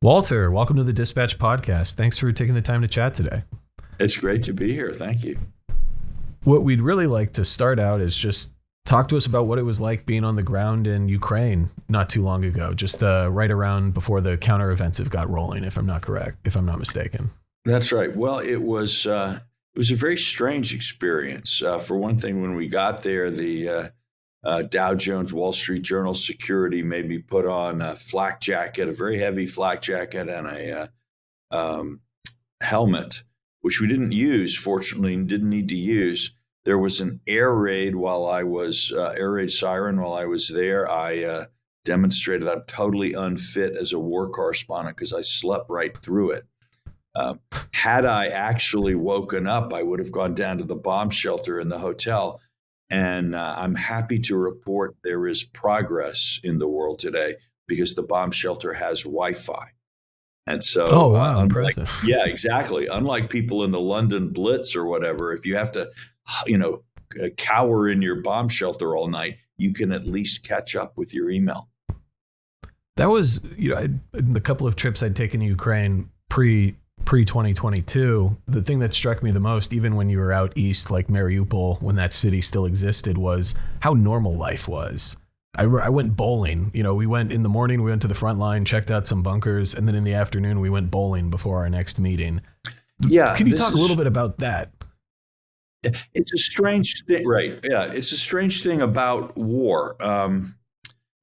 Walter, welcome to the Dispatch Podcast. Thanks for taking the time to chat today. It's great to be here. Thank you. What we'd really like to start out is just talk to us about what it was like being on the ground in Ukraine not too long ago, just right around before the counteroffensive got rolling, if I'm not mistaken. That's right. Well, it was a very strange experience. For one thing, when we got there, the Dow Jones Wall Street Journal security made me put on a flak jacket, a very heavy flak jacket, and a helmet, which we didn't use, fortunately, and didn't need to use. There was an air raid air raid siren while I was there. I demonstrated I'm totally unfit as a war correspondent because I slept right through it. Had I actually woken up, I would have gone down to the bomb shelter in the hotel. And I'm happy to report there is progress in the world today because the bomb shelter has Wi-Fi. And so, oh, wow, impressive. Yeah, exactly. Unlike people in the London Blitz or whatever, if you have to, cower in your bomb shelter all night, you can at least catch up with your email. That was, the couple of trips I'd taken to Ukraine pre-2022, the thing that struck me the most, even when you were out east, like Mariupol, when that city still existed, was how normal life was. I went bowling. We went in the morning, we went to the front line, checked out some bunkers, and then in the afternoon, we went bowling before our next meeting. Yeah. Can you talk a little bit about that? It's a strange thing, right? Yeah, it's a strange thing about war.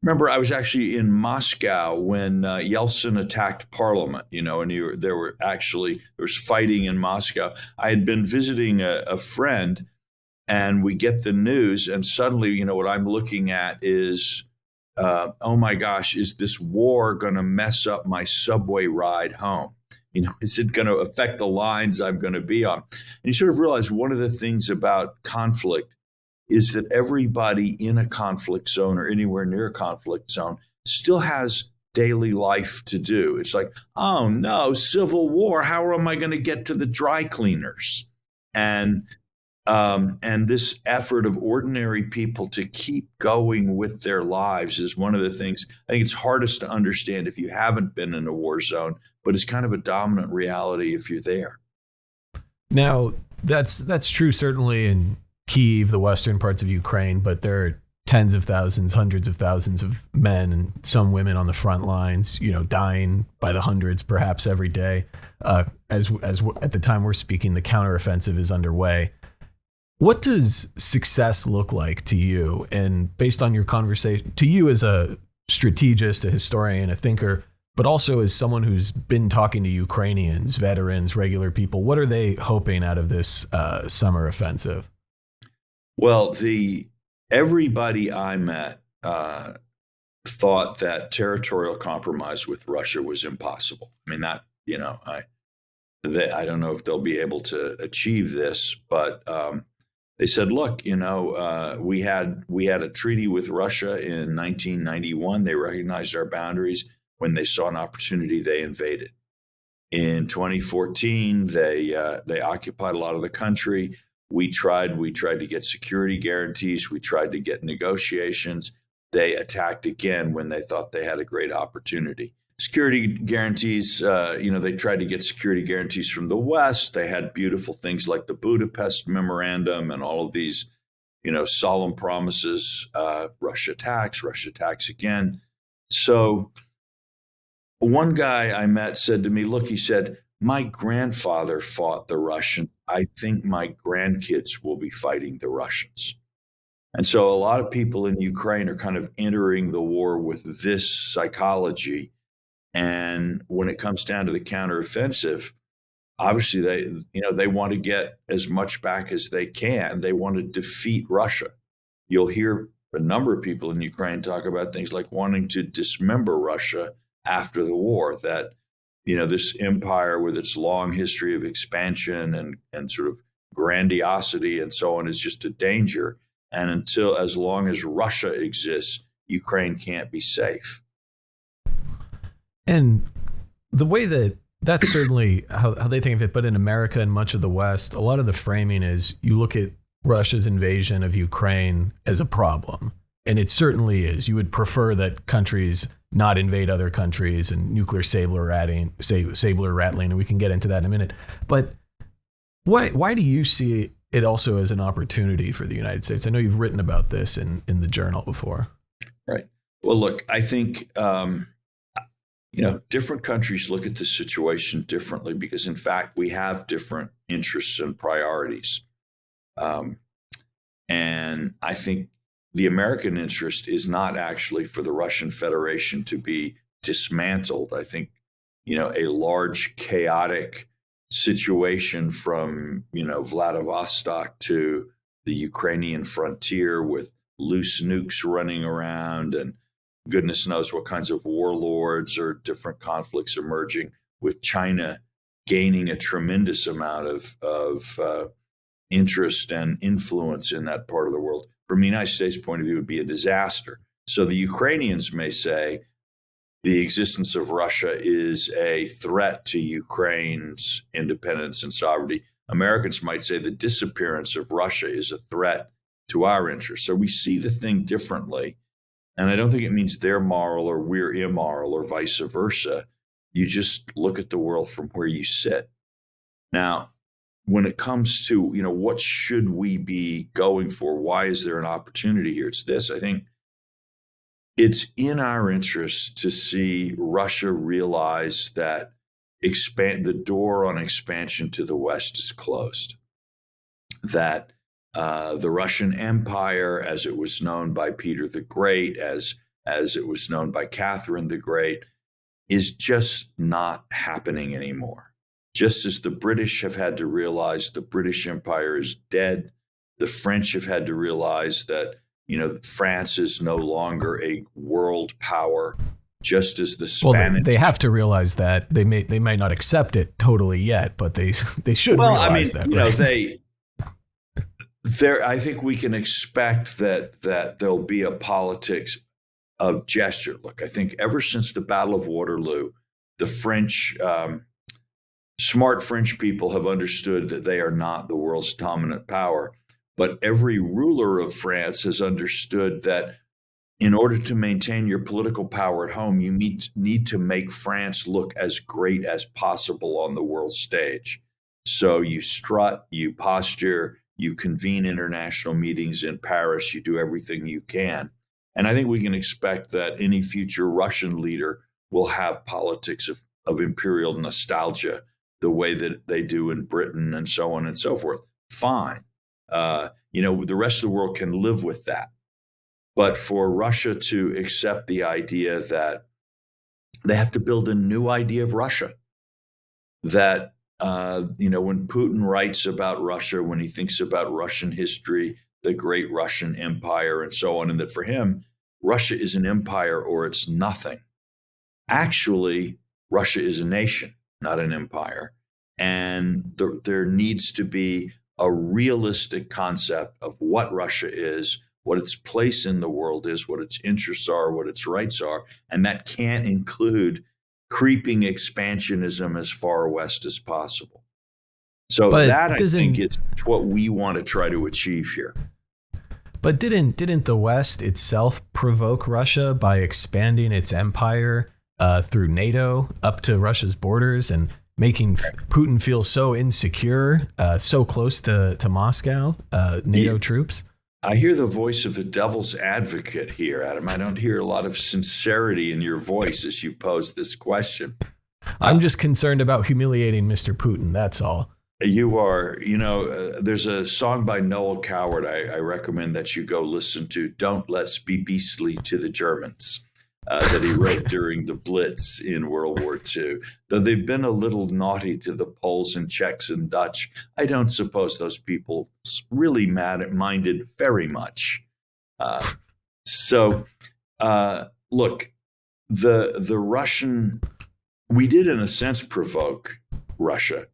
Remember, I was actually in Moscow when Yeltsin attacked Parliament, and there was fighting in Moscow. I had been visiting a friend, and we get the news, and suddenly, what I'm looking at is, oh my gosh, is this war going to mess up my subway ride home? Is it going to affect the lines I'm going to be on? And you sort of realize one of the things about conflict is that everybody in a conflict zone or anywhere near a conflict zone still has daily life to do. It's like, oh no, civil war, how am I going to get to the dry cleaners? And this effort of ordinary people to keep going with their lives is one of the things I think it's hardest to understand if you haven't been in a war zone, but it's kind of a dominant reality if you're there. Now, that's true certainly in Kyiv, the western parts of Ukraine, but there are tens of thousands, hundreds of thousands of men and some women on the front lines, dying by the hundreds, perhaps every day. As at the time we're speaking, the counteroffensive is underway. What does success look like to you? And based on your conversation, to you as a strategist, a historian, a thinker, but also as someone who's been talking to Ukrainians, veterans, regular people, what are they hoping out of this summer offensive? Well, everybody I met thought that territorial compromise with Russia was impossible. I mean, I don't know if they'll be able to achieve this, but they said, look, we had a treaty with Russia in 1991. They recognized our boundaries. When they saw an opportunity, they invaded. In 2014, they occupied a lot of the country. We tried to get security guarantees. We tried to get negotiations. They attacked again when they thought they had a great opportunity. Security guarantees, they tried to get security guarantees from the West. They had beautiful things like the Budapest Memorandum and all of these, solemn promises. Russia attacks again. So one guy I met said to me, look, he said, my grandfather fought the Russians. I think my grandkids will be fighting the Russians. And so a lot of people in Ukraine are kind of entering the war with this psychology. And when it comes down to the counteroffensive, obviously they want to get as much back as they can. They want to defeat Russia. You'll hear a number of people in Ukraine talk about things like wanting to dismember Russia after the war, that this empire with its long history of expansion and sort of grandiosity and so on is just a danger. And as long as Russia exists, Ukraine can't be safe. And the way that's certainly how they think of it, but in America and much of the West, a lot of the framing is you look at Russia's invasion of Ukraine as a problem. and it certainly is. You would prefer that countries not invade other countries and nuclear saber rattling, and we can get into that in a minute. But why do you see it also as an opportunity for the United States? I know you've written about this in the journal before. Right. Well, look, I think, different countries look at the situation differently because, in fact, we have different interests and priorities. And I think the American interest is not actually for the Russian Federation to be dismantled. I think, a large chaotic situation from, Vladivostok to the Ukrainian frontier with loose nukes running around and goodness knows what kinds of warlords or different conflicts emerging, with China gaining a tremendous amount of interest and influence in that part of the world. From the United States point of view, it would be a disaster. So the Ukrainians may say the existence of Russia is a threat to Ukraine's independence and sovereignty. Americans might say the disappearance of Russia is a threat to our interests. So we see the thing differently. And I don't think it means they're moral or we're immoral or vice versa. You just look at the world from where you sit. Now, when it comes to, what should we be going for? Why is there an opportunity here? It's this. I think it's in our interest to see Russia realize that the door on expansion to the West is closed. That the Russian Empire, as it was known by Peter the Great, as it was known by Catherine the Great, is just not happening anymore. Just as the British have had to realize the British Empire is dead, the French have had to realize that, France is no longer a world power, just as the Spanish. Well, they have to realize that. They might not accept it totally yet, but they should realize that. Right? I think we can expect that there'll be a politics of gesture. Look, I think ever since the Battle of Waterloo, the French, smart French people have understood that they are not the world's dominant power. But every ruler of France has understood that in order to maintain your political power at home, you need to make France look as great as possible on the world stage. So you strut, you posture, you convene international meetings in Paris, you do everything you can. And I think we can expect that any future Russian leader will have politics of imperial nostalgia, the way that they do in Britain and so on and so forth. Fine. The rest of the world can live with that. But for Russia to accept the idea that they have to build a new idea of Russia, that, when Putin writes about Russia, when he thinks about Russian history, the great Russian Empire and so on, and that for him, Russia is an empire or it's nothing. Actually, Russia is a nation, not an empire. And there needs to be a realistic concept of what Russia is, what its place in the world is, what its interests are, what its rights are. And that can't include creeping expansionism as far west as possible. So I think is what we want to try to achieve here. But didn't the West itself provoke Russia by expanding its empire through NATO up to Russia's borders and making Putin feel so insecure, so close to Moscow, NATO troops? I hear the voice of the devil's advocate here, Adam. I don't hear a lot of sincerity in your voice as you pose this question. I'm just concerned about humiliating Mr. Putin, that's all. You are, there's a song by Noel Coward I recommend that you go listen to, Don't Let's Be Beastly to the Germans, that he wrote during the Blitz in World War II. Though they've been a little naughty to the Poles and Czechs and Dutch, I don't suppose those people really minded very much. Look, the Russian, we did in a sense provoke Russia,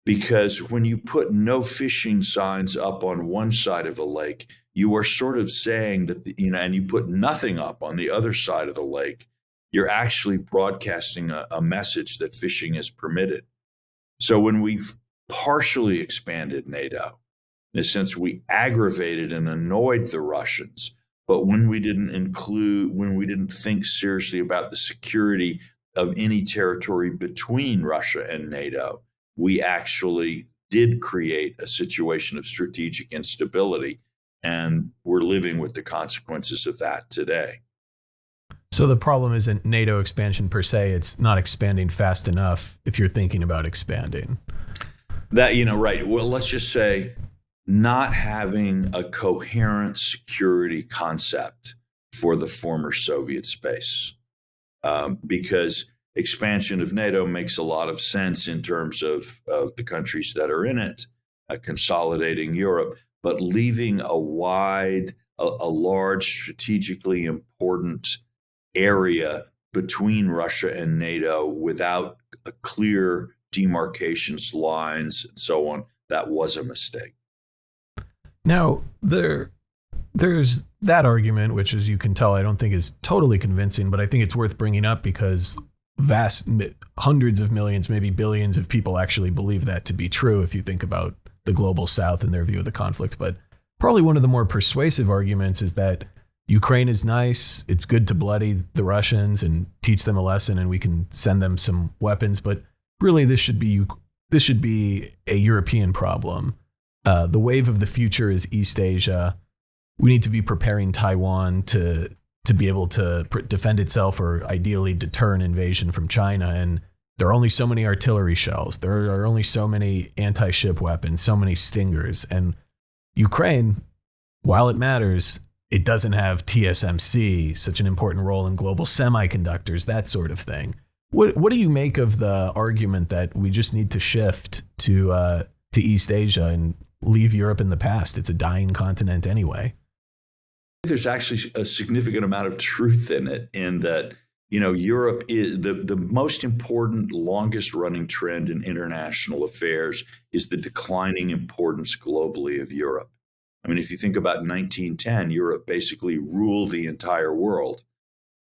because when you put no fishing signs up on one side of a lake, you are sort of saying that, and you put nothing up on the other side of the lake, you're actually broadcasting a message that fishing is permitted. So when we've partially expanded NATO, in a sense, we aggravated and annoyed the Russians But when we didn't think seriously about the security of any territory between Russia and NATO, we actually did create a situation of strategic instability, and we're living with the consequences of that today. So the problem isn't NATO expansion per se. It's not expanding fast enough if you're thinking about expanding. That, right. Well, let's just say not having a coherent security concept for the former Soviet space, because expansion of NATO makes a lot of sense in terms of the countries that are in it, consolidating Europe, but leaving a large, strategically important area between Russia and NATO without a clear demarcations lines and so on, that was a mistake. Now, there's that argument, which, as you can tell, I don't think is totally convincing, but I think it's worth bringing up because hundreds of millions, maybe billions of people actually believe that to be true if you think about the global South and their view of the conflict. But probably one of the more persuasive arguments is that Ukraine is nice. It's good to bloody the Russians and teach them a lesson, and we can send them some weapons. But really, this should be a European problem. The wave of the future is East Asia. We need to be preparing Taiwan to be able to defend itself, or ideally deter an invasion from China. And there are only so many artillery shells. There are only so many anti-ship weapons, so many Stingers. And Ukraine, while it matters, it doesn't have TSMC, such an important role in global semiconductors, that sort of thing. What do you make of the argument that we just need to shift to East Asia and leave Europe in the past? It's a dying continent anyway. There's actually a significant amount of truth in it, in that, Europe is the most important, longest running trend in international affairs is the declining importance globally of Europe. I mean, if you think about 1910, Europe basically ruled the entire world.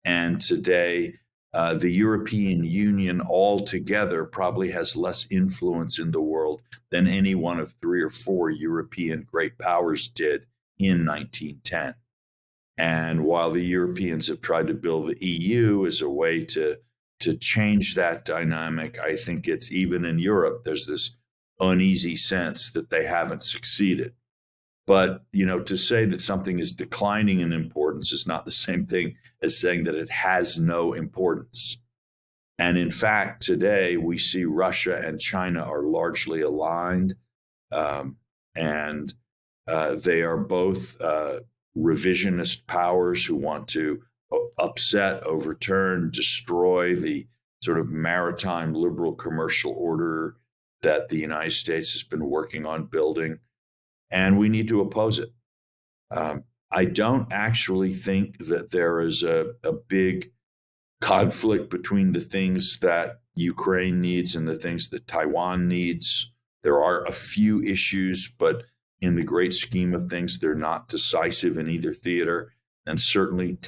And today, the European Union altogether probably has less influence in the world than any one of 3 or 4 European great powers did in 1910. And while the Europeans have tried to build the EU as a way to change that dynamic, I think it's even in Europe, there's this uneasy sense that they haven't succeeded. But, to say that something is declining in importance is not the same thing as saying that it has no importance. And in fact, today we see Russia and China are largely aligned, and they are both revisionist powers who want to upset, overturn, destroy the sort of maritime liberal commercial order that the United States has been working on building. And we need to oppose it. I don't actually think that there is a big conflict between the things that Ukraine needs and the things that Taiwan needs. There are a few issues, but in the great scheme of things, they're not decisive in either theater. And certainly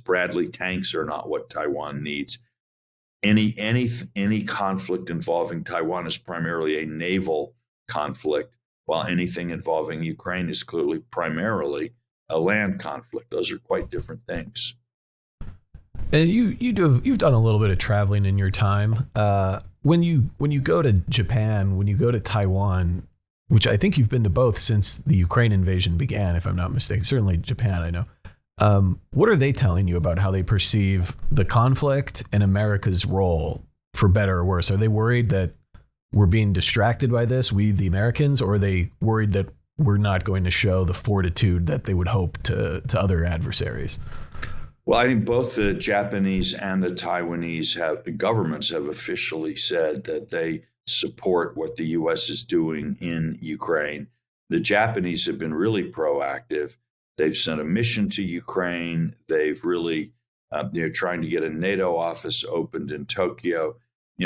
Bradley tanks are not what Taiwan needs. Any conflict involving Taiwan is primarily a naval conflict, while anything involving Ukraine is clearly primarily a land conflict. Those are quite different things. And you've done a little bit of traveling in your time. When you go to Japan, when you go to Taiwan, which I think you've been to both since the Ukraine invasion began, if I'm not mistaken. Certainly Japan, I know. What are they telling you about how they perceive the conflict and America's role, for better or worse? Are they worried that we're being distracted by this, we the Americans, or are they worried that we're not going to show the fortitude that they would hope to other adversaries? Well, I think both the Japanese and the Taiwanese governments have officially said that they support what the U.S. is doing in Ukraine. The Japanese have been really proactive. They've sent a mission to Ukraine. They've really, they're trying to get a NATO office opened in Tokyo.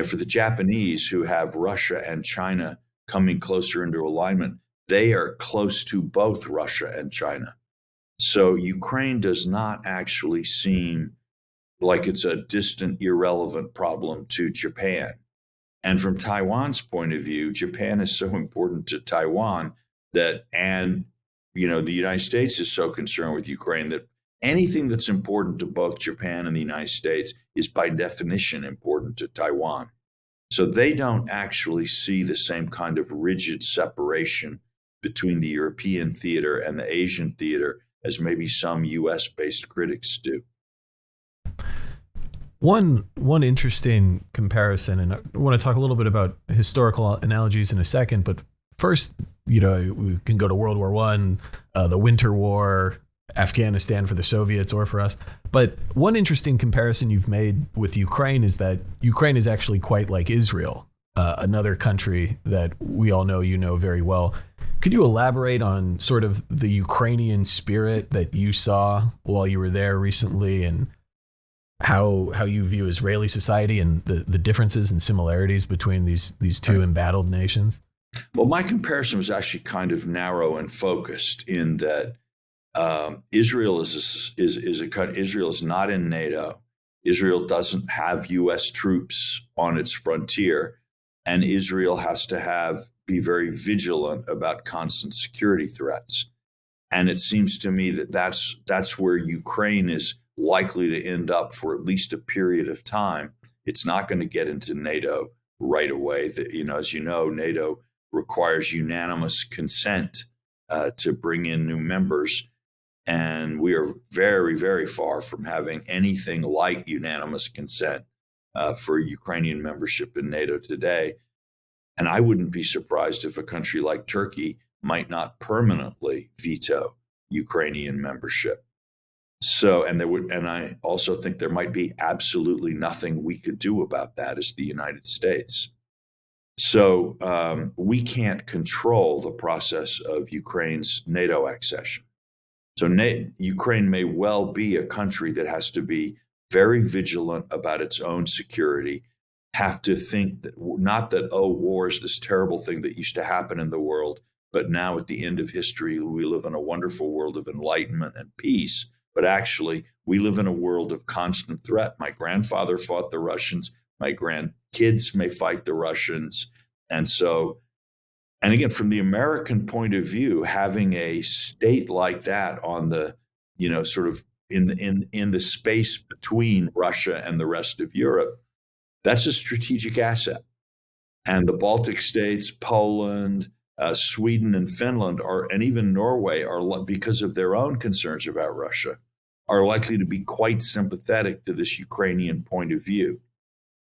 For the Japanese, who have Russia and China coming closer into alignment, they are close to both Russia and China. So Ukraine does not actually seem like it's a distant, irrelevant problem to Japan. And from Taiwan's point of view, Japan is so important to Taiwan the United States is so concerned with Ukraine that anything that's important to both Japan and the United States is by definition important to Taiwan. So they don't actually see the same kind of rigid separation between the European theater and the Asian theater as maybe some US based critics do. One interesting comparison, and I want to talk a little bit about historical analogies in a second, but first, we can go to World War I, the Winter War, Afghanistan for the Soviets or for us. But one interesting comparison you've made with Ukraine is that Ukraine is actually quite like Israel, another country that we all know very well. Could you elaborate on sort of the Ukrainian spirit that you saw while you were there recently, and how you view Israeli society and the differences and similarities between these two embattled nations? Well, my comparison was actually kind of narrow and focused in that Israel Israel is not in NATO. Israel doesn't have U.S. troops on its frontier, and Israel has to be very vigilant about constant security threats. And it seems to me that that's where Ukraine is likely to end up for at least a period of time. It's not going to get into NATO right away. As you know, NATO requires unanimous consent to bring in new members. And we are very, very far from having anything like unanimous consent for Ukrainian membership in NATO today. And I wouldn't be surprised if a country like Turkey might not permanently veto Ukrainian membership. So, and I also think there might be absolutely nothing we could do about that as the United States. So we can't control the process of Ukraine's NATO accession. So Ukraine may well be a country that has to be very vigilant about its own security, have to think that, not that, war is this terrible thing that used to happen in the world, but now at the end of history, we live in a wonderful world of enlightenment and peace. But actually, we live in a world of constant threat. My grandfather fought the Russians. My grandkids may fight the Russians. And again, from the American point of view, having a state like that on the, sort of in the space between Russia and the rest of Europe, that's a strategic asset. And the Baltic states, Poland, Sweden and Finland and even Norway because of their own concerns about Russia, are likely to be quite sympathetic to this Ukrainian point of view.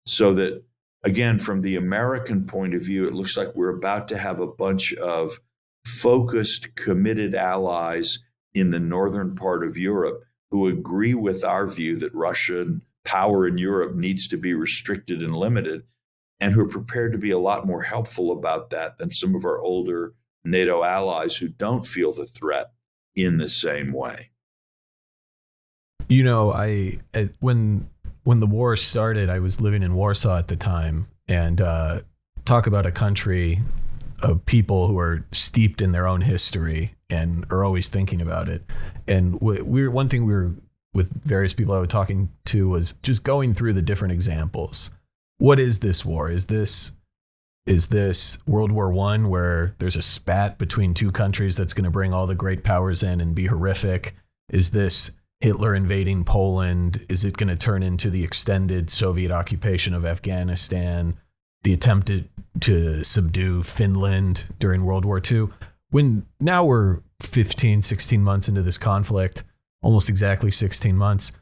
So that, again, from the American point of view, it looks like we're about to have a bunch of focused, committed allies in the northern part of Europe who agree with our view that Russian power in Europe needs to be restricted and limited, and who are prepared to be a lot more helpful about that than some of our older NATO allies who don't feel the threat in the same way. When the war started, I was living in Warsaw at the time, and talk about a country of people who are steeped in their own history and are always thinking about it. And one thing we were with various people I was talking to was just going through the different examples. What is this war? Is this World War I, where there's a spat between two countries that's going to bring all the great powers in and be horrific? Is this Hitler invading Poland? Is it going to turn into the extended Soviet occupation of Afghanistan, the attempt to subdue Finland during World War II? When now we're 15, 16 months into this conflict, almost exactly 16 months,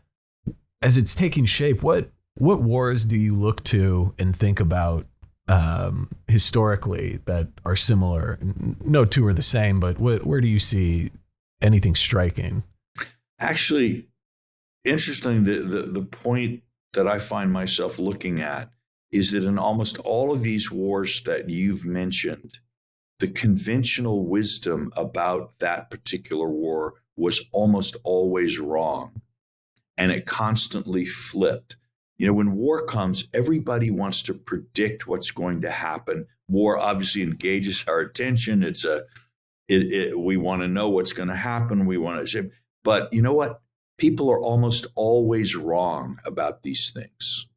as it's taking shape, what wars do you look to and think about historically that are similar? No two are the same, but where do you see anything striking? Actually, interesting, the point that I find myself looking at is that in almost all of these wars that you've mentioned, the conventional wisdom about that particular war was almost always wrong, and it constantly flipped. When war comes, everybody wants to predict what's going to happen. War obviously engages our attention. We want to know what's going to happen. We want to. But you know what? People are almost always wrong about these things.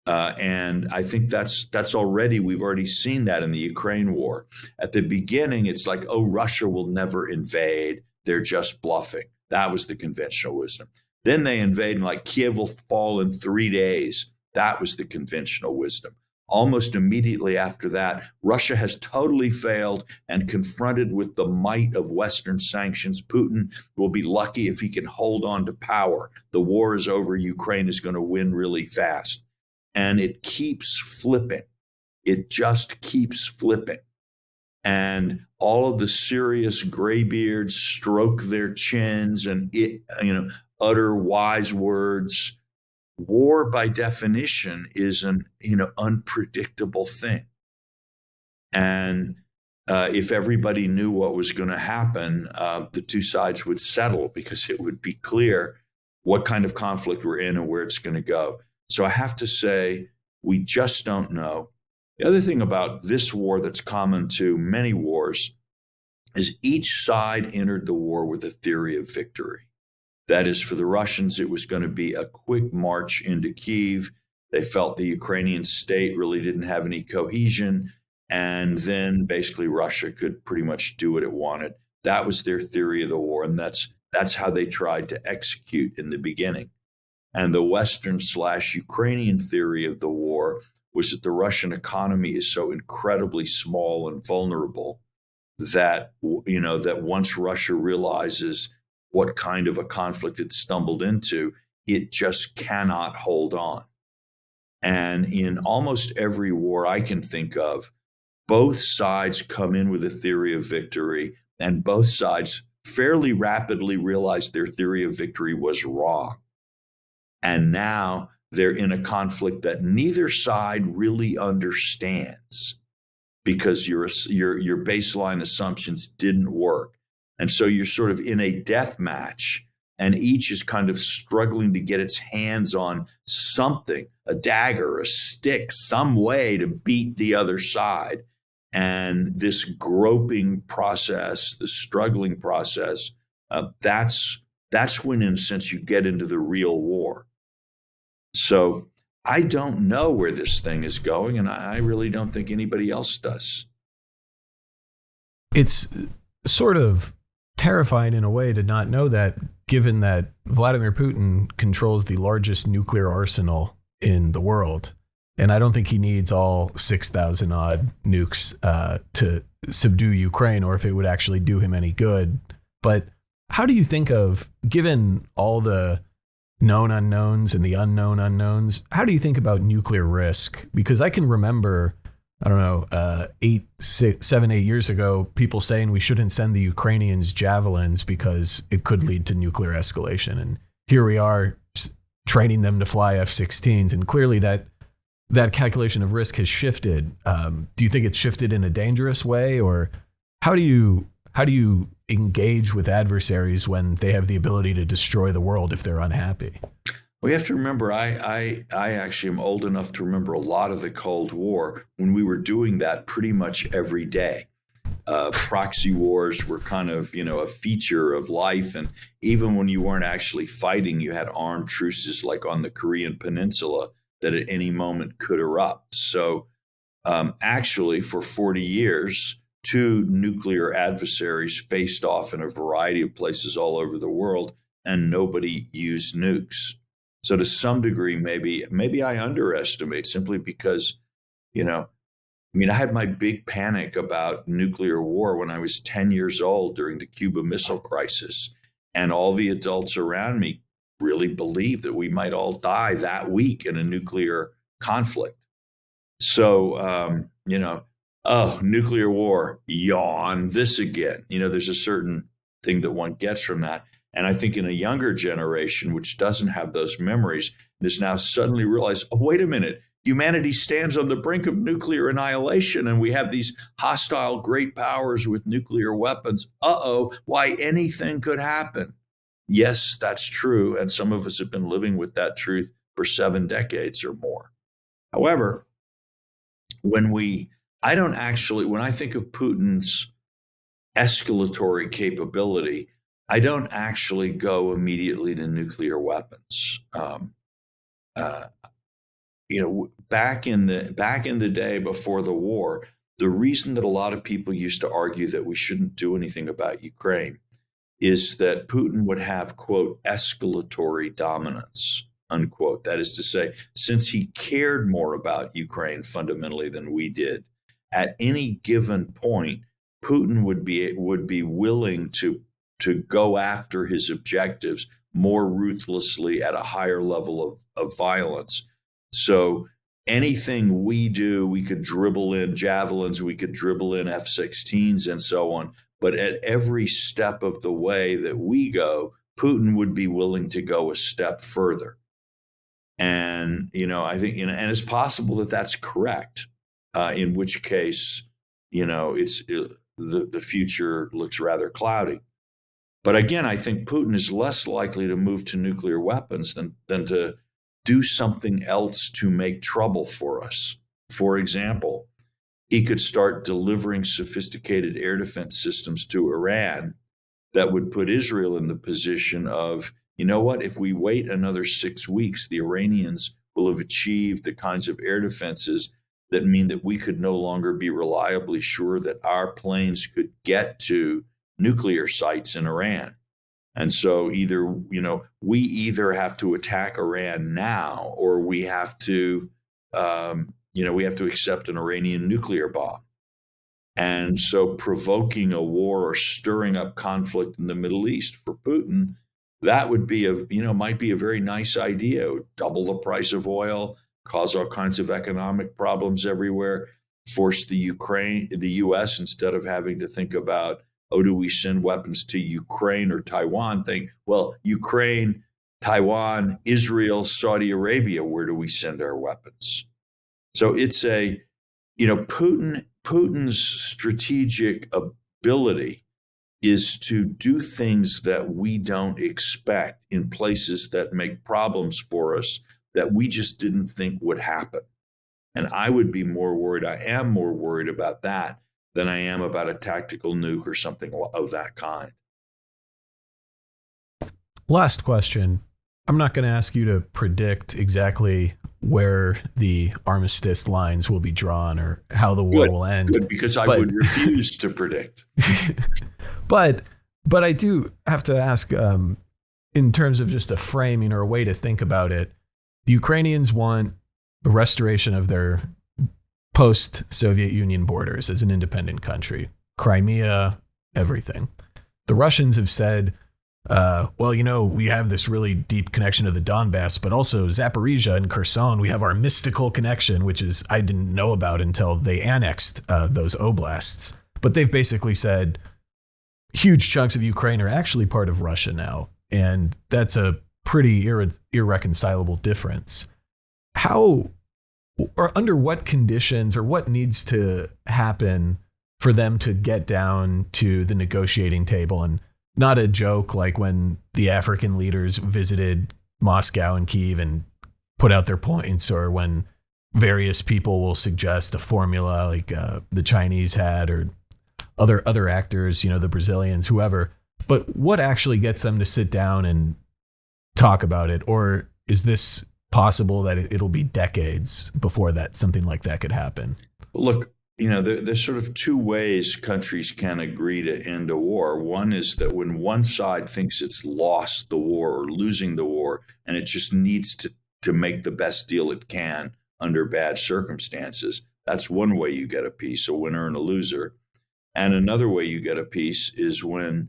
And I think we've already seen that in the Ukraine war. At the beginning, it's like, Russia will never invade. They're just bluffing. That was the conventional wisdom. Then they invade and like Kiev will fall in 3 days. That was the conventional wisdom. Almost immediately after that, Russia has totally failed and confronted with the might of Western sanctions. Putin will be lucky if he can hold on to power. The war is over. Ukraine is going to win really fast. And it keeps flipping. It just keeps flipping. And all of the serious graybeards stroke their chins and utter wise words. War, by definition, is an unpredictable thing. And if everybody knew what was going to happen, the two sides would settle because it would be clear what kind of conflict we're in and where it's going to go. So I have to say, we just don't know. The other thing about this war that's common to many wars is each side entered the war with a theory of victory. That is, for the Russians, it was going to be a quick march into Kyiv. They felt the Ukrainian state really didn't have any cohesion. And then basically Russia could pretty much do what it wanted. That was their theory of the war. And that's how they tried to execute in the beginning. And the Western/Ukrainian theory of the war was that the Russian economy is so incredibly small and vulnerable that, that once Russia realizes what kind of a conflict it stumbled into, it just cannot hold on. And in almost every war I can think of, both sides come in with a theory of victory, and both sides fairly rapidly realize their theory of victory was wrong. And now they're in a conflict that neither side really understands because your baseline assumptions didn't work. And so you're sort of in a death match, and each is kind of struggling to get its hands on something, a dagger, a stick, some way to beat the other side. And this groping process, the struggling process, that's when, in a sense, you get into the real war. So I don't know where this thing is going, and I really don't think anybody else does. It's sort of terrifying in a way to not know that, given that Vladimir Putin controls the largest nuclear arsenal in the world. And I don't think he needs all 6,000 odd nukes to subdue Ukraine, or if it would actually do him any good. But how do you think of, given all the known unknowns and the unknown unknowns, how do you think about nuclear risk? Because I can remember, I don't know, 7, 8 years ago, people saying we shouldn't send the Ukrainians javelins because it could lead to nuclear escalation. And here we are training them to fly F-16s. And clearly that calculation of risk has shifted. Do you think it's shifted in a dangerous way, or how do you engage with adversaries when they have the ability to destroy the world if they're unhappy? Well, you have to remember, I actually am old enough to remember a lot of the Cold War when we were doing that pretty much every day. Proxy wars were kind of, a feature of life. And even when you weren't actually fighting, you had armed truces like on the Korean Peninsula that at any moment could erupt. So actually, for 40 years, two nuclear adversaries faced off in a variety of places all over the world, and nobody used nukes. So to some degree, maybe I underestimate, simply because, I had my big panic about nuclear war when I was 10 years old during the Cuba Missile Crisis. And all the adults around me really believed that we might all die that week in a nuclear conflict. So, oh, nuclear war, yawn, this again. There's a certain thing that one gets from that. And I think in a younger generation, which doesn't have those memories, is now suddenly realized, oh, wait a minute, humanity stands on the brink of nuclear annihilation, and we have these hostile great powers with nuclear weapons. Why, anything could happen. Yes, that's true. And some of us have been living with that truth for 7 decades or more. However, when I think of Putin's escalatory capability, I don't actually go immediately to nuclear weapons. Back in the day before the war, the reason that a lot of people used to argue that we shouldn't do anything about Ukraine is that Putin would have, quote, escalatory dominance, unquote. That is to say, since he cared more about Ukraine fundamentally than we did, at any given point, Putin would be willing to go after his objectives more ruthlessly at a higher level of violence. So anything we do, we could dribble in javelins, we could dribble in F-16s and so on. But at every step of the way that we go, Putin would be willing to go a step further. And, I think, and it's possible that that's correct, in which case, the future looks rather cloudy. But again, I think Putin is less likely to move to nuclear weapons than to do something else to make trouble for us. For example, he could start delivering sophisticated air defense systems to Iran that would put Israel in the position of, you know what, if we wait another 6 weeks, the Iranians will have achieved the kinds of air defenses that mean that we could no longer be reliably sure that our planes could get to nuclear sites in Iran. And so we either have to attack Iran now, or we have to accept an Iranian nuclear bomb. And so provoking a war or stirring up conflict in the Middle East for Putin, that would be might be a very nice idea. It would double the price of oil, cause all kinds of economic problems everywhere, force the U.S. instead of having to think about, do we send weapons to Ukraine or Taiwan? Think, well, Ukraine, Taiwan, Israel, Saudi Arabia, where do we send our weapons? So it's Putin's strategic ability is to do things that we don't expect in places that make problems for us that we just didn't think would happen. And I am more worried about that than I am about a tactical nuke or something of that kind. Last question. I'm not going to ask you to predict exactly where the armistice lines will be drawn or how the war will end. Good, because I would refuse to predict. But I do have to ask, in terms of just a framing or a way to think about it, the Ukrainians want a restoration of their post-Soviet Union borders as an independent country, Crimea, everything. The Russians have said, we have this really deep connection to the Donbass, but also Zaporizhia and Kherson, we have our mystical connection, which is I didn't know about until they annexed those oblasts. But they've basically said huge chunks of Ukraine are actually part of Russia now, and that's a pretty irreconcilable difference. How or under what conditions or what needs to happen for them to get down to the negotiating table? And not a joke like when the African leaders visited Moscow and Kyiv and put out their points, or when various people will suggest a formula like the Chinese had, or other actors, the Brazilians, whoever. But what actually gets them to sit down and talk about it? Or is this possible that it'll be decades before that something like that could happen? Look, there's sort of two ways countries can agree to end a war. One is that when one side thinks it's lost the war or losing the war, and it just needs to make the best deal it can under bad circumstances. That's one way you get a peace, a winner and a loser. And another way you get a peace is when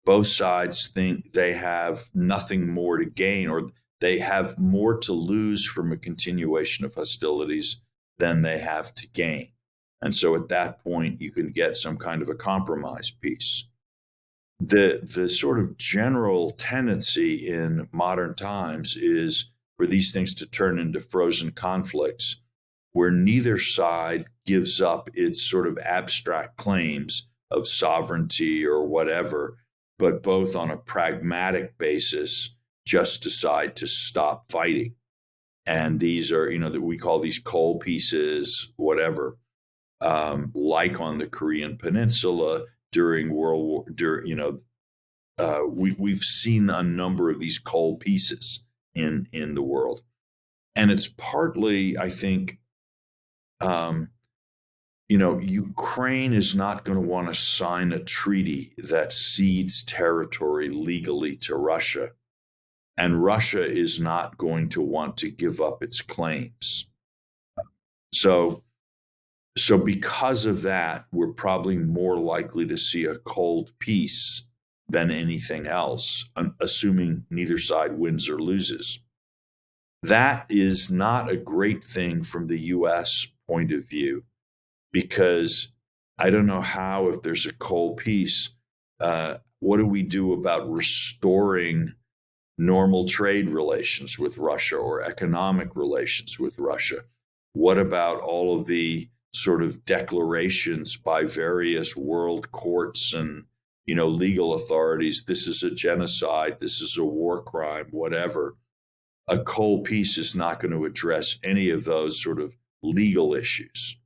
both sides think they have nothing more to gain, or they have more to lose from a continuation of hostilities than they have to gain. And so at that point, you can get some kind of a compromise peace. The sort of general tendency in modern times is for these things to turn into frozen conflicts, where neither side gives up its sort of abstract claims of sovereignty or whatever, but both on a pragmatic basis just decide to stop fighting. And these are, that we call these cold peaces, whatever, like on the Korean Peninsula during World War. We've seen a number of these cold peaces in the world, and it's partly, I think, Ukraine is not going to want to sign a treaty that cedes territory legally to Russia, and Russia is not going to want to give up its claims. So, so because of that, we're probably more likely to see a cold peace than anything else, assuming neither side wins or loses. That is not a great thing from the U.S. point of view, because I don't know how, if there's a cold peace, what do we do about restoring normal trade relations with Russia or economic relations with Russia? What about all of the sort of declarations by various world courts and legal authorities? This is a genocide. This is a war crime. Whatever. A cold peace is not going to address any of those sort of legal issues.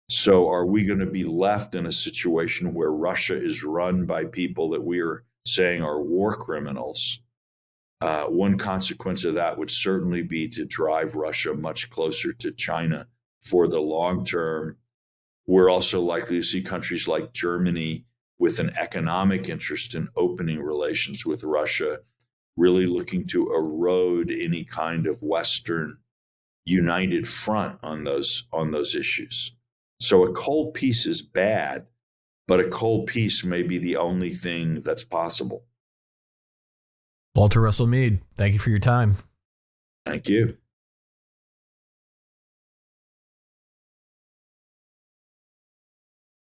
So are we going to be left in a situation where Russia is run by people that we are saying are war criminals? One consequence of that would certainly be to drive Russia much closer to China for the long term. We're also likely to see countries like Germany, with an economic interest in opening relations with Russia, really looking to erode any kind of Western united front on those issues. So a cold peace is bad, but a cold peace may be the only thing that's possible. Walter Russell Mead, thank you for your time. Thank you.